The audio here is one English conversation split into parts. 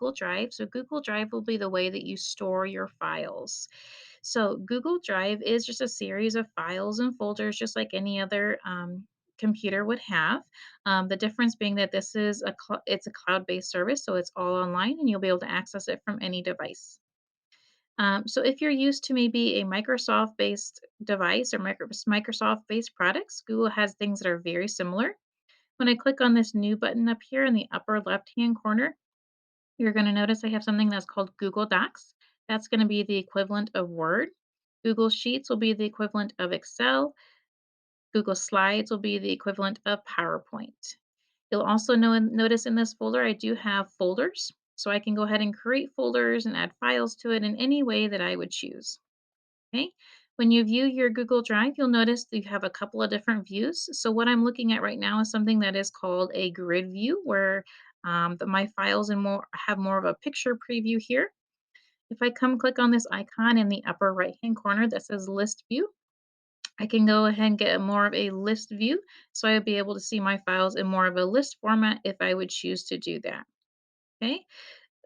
Google Drive. So, Google Drive will be the way that you store your files. So, Google Drive is just a series of files and folders, just like any other computer would have. The difference being that this is it's a cloud-based service, so it's all online, and you'll be able to access it from any device. So if you're used to maybe a Microsoft-based device or Microsoft-based products, Google has things that are very similar. When I click on this new button up here in the upper left-hand corner, you're going to notice I have something that's called Google Docs. That's going to be the equivalent of Word. Google Sheets will be the equivalent of Excel. Google Slides will be the equivalent of PowerPoint. You'll also notice in this folder, I do have folders. So I can go ahead and create folders and add files to it in any way that I would choose. Okay. When you view your Google Drive, you'll notice that you have a couple of different views. So what I'm looking at right now is something that is called a grid view, where my files and more have more of a picture preview here. If I come click on this icon in the upper right hand corner that says list view, I can go ahead and get more of a list view. So I'll be able to see my files in more of a list format if I would choose to do that. Okay.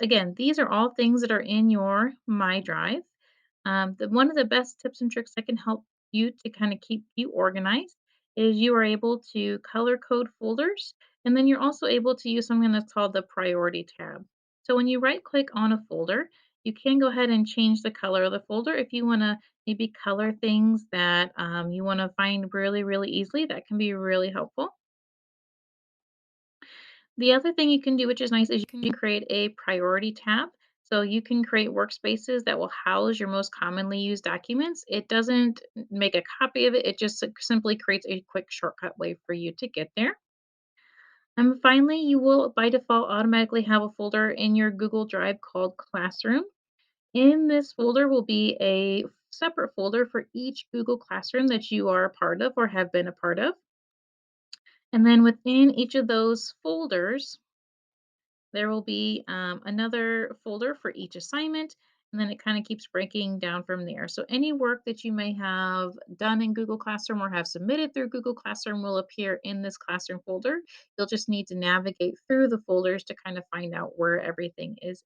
Again, these are all things that are in your My Drive. One of the best tips and tricks that can help you to kind of keep you organized is you are able to color code folders, and then you're also able to use something that's called the priority tab. So when you right click on a folder, you can go ahead and change the color of the folder if you want to maybe color things that you want to find really, really easily. That can be really helpful. The other thing you can do, which is nice, is you can create a priority tab. So you can create workspaces that will house your most commonly used documents. It doesn't make a copy of it, it just simply creates a quick shortcut way for you to get there. And finally, you will by default automatically have a folder in your Google Drive called Classroom. In this folder will be a separate folder for each Google Classroom that you are a part of or have been a part of. And then within each of those folders, there will be another folder for each assignment, and then it kind of keeps breaking down from there. So any work that you may have done in Google Classroom or have submitted through Google Classroom will appear in this Classroom folder. You'll just need to navigate through the folders to kind of find out where everything is.